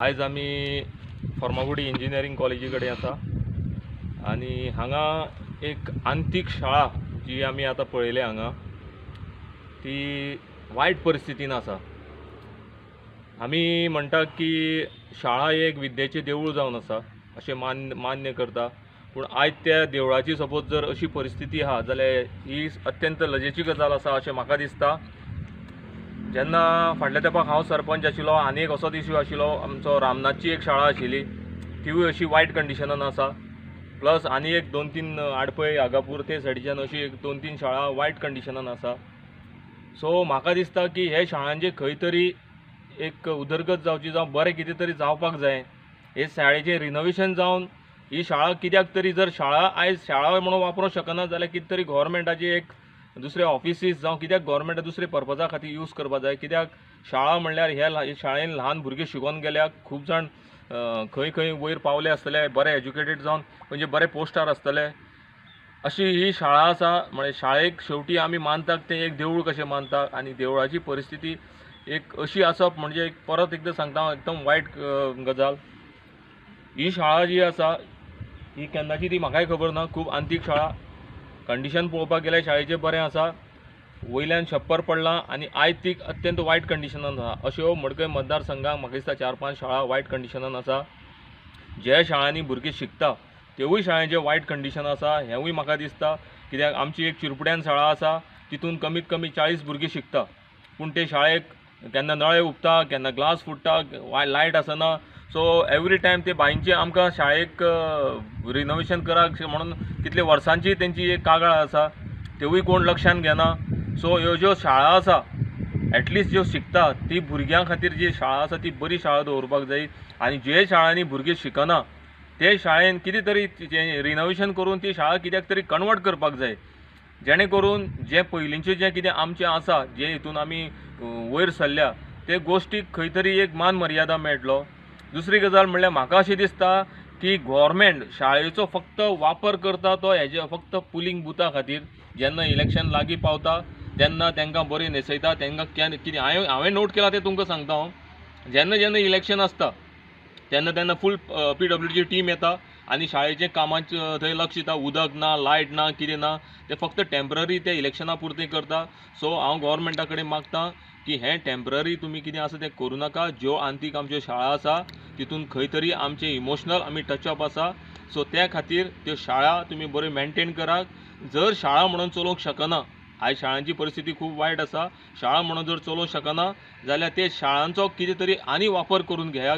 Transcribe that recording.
आज आम्ही फर्मागुडी इंजिनियरिंग कॉलेजी कडेन आसा आणि हांगा एक आंतीक शाळा जी आमी आतां पळयल्या हांगा ती वायट परिस्थितीन आसा। आमी म्हणटा की शाळा ही एक विद्येचें देवूळ जावन आसा अशें मान्य करता, पूण आयज त्या देवळाची सपोज जर अशी परिस्थिती आहा जाल्यार ही अत्यंत लजेची गजाल आसा अशें म्हाका दिसता। जेन्ना फाटल्या तेंपाक हांव सरपंच आशिल्लो आनी एक असोच इश्यू आशिल्लो, आमचो रामनाथची एक शाळा आशिल्ली तिवूय अशी वायट कंडिशनान आसा। प्लस आनी एक 2-3 आडपय आगापूर ते सायडीच्यान अशी एक 2-3 शाळा वायट कंडिशनान आसा। सो म्हाका दिसता की हे शाळांचे खंय तरी एक उदरगत जावची जावं बरें कितें तरी जावपाक जाय। हे शाळेचें रिनोवेशन जावन ही शाळा कित्याक तरी, जर शाळा आयज शाळा म्हणून वापरूंक शकना जाल्यार कितें तरी गव्हर्मेंटाची एक दुसरे ऑफिसीस जावं कित्याक गव्हर्मेंटा दुसरे पर्पजा खातीर यूज करपा जाय। कित्याक शाळा म्हणल्यार ह्या शाळेन ल्हान भुरगे शिकून गेल्याक खूब जाण खंय खंय वयर पावले आसतले, बरे एज्युकेटेड जावन म्हणजे बरे पोस्टार आसतले। अशी ही शाळा आसा। म्हणजे शाळेक शेवटी आमी मानतात तें एक देवूळ कशें मानता आनी देवळाची परिस्थिती एक अशी आसप म्हणजे एक परत एकदां सांगता हांव एकदम वायट गजाल। ही शाळा जी आसा ही केन्नाची ती म्हाकाय खबर ना, खूब आंतीक शाळा। कंडिशन पळोवपाक गेल्यार शाळेचें बरें आसा, वयल्यान छप्पर पडलां आनी आयज ती अत्यंत वायट कंडिशनान आसा। अश्यो मडकय मतदारसंघाक म्हाका दिसता 4-5 शाळा वायट कंडिशनान आसा। ज्या शाळांनी भुरगे शिकता तेवूय शाळेचें वायट कंडिशन आसा हेंवूय म्हाका दिसता। कित्याक आमची एक चिरपुड्यान शाळा आसा तितून कमीत कमी 40 भुरगे शिकता, पूण ते शाळेक केन्ना नळे उपता, केन्ना ग्लास फुट्टा, लायट आसना। सो एवरी टायम ते बाईंचे आमकां शाळेक रिनोवेशन कराक म्हणून कितले वर्सांची तेंची एक कागाळ आसा, तेवूय कोण लक्षान घेना। सो ह्यो ज्यो शाळा आसा एटलिस्ट ज्यो शिकता ती भुरग्यां खातीर जी शाळा आसा ती बरी शाळा दवरपाक जाय। आनी जे शाळांनी भुरगे शिकना ते शाळेन कितें तरी रिनोवेशन करून ती शाळा कित्याक तरी कन्वर्ट करपाक जाय, जेणे करून जे पयलींचें जें कितें आमचें आसा, जे हितून आमी वयर सरल्या ते गोश्टीक खंय तरी एक मान मर्यादा मेळटलो। दुसरी गजाल म्हणल्यार म्हाका अशें दिसता की गव्हर्मेंट शाळेचो फक्त वापर करता तो हेजे फक्त पुलिंग बुथा खातीर। जेन्ना इलेक्शन लागीं पावता तेन्ना तांकां बरी न्हेसयता, तांकां कितें हांवें नोट केलां तें तुमकां सांगता हांव। जेन्ना जेन्ना इलेक्शन आसता तेन्ना तेन्ना फूल PWDची टीम येता आनी शाळेचें कामाचें थंय लक्ष दिता। उदक ना, लायट ना, कितें ना, ते फक्त टेम्पररी ते इलेक्शना पुरतें करता। सो हांव गव्हर्मेंटा कडेन मागतां की हें टेम्पररी तुमी कितें आसा तें करूं नाका। ज्यो आंतीक आमच्यो शाळा आसा तितून खंय तरी आमचें इमोशनल आमी टचअप आसा, सो त्या खातीर त्यो शाळा तुमी बऱ्यो मेनटेन करात। जर शाळा म्हणून चलोवंक शकना, आयज शाळांची परिस्थिती खूब वायट आसा, शाळा म्हणून जर चलोवंक शकना जाल्यार ते शाळांचो कितें तरी आनी वापर करून घेयात।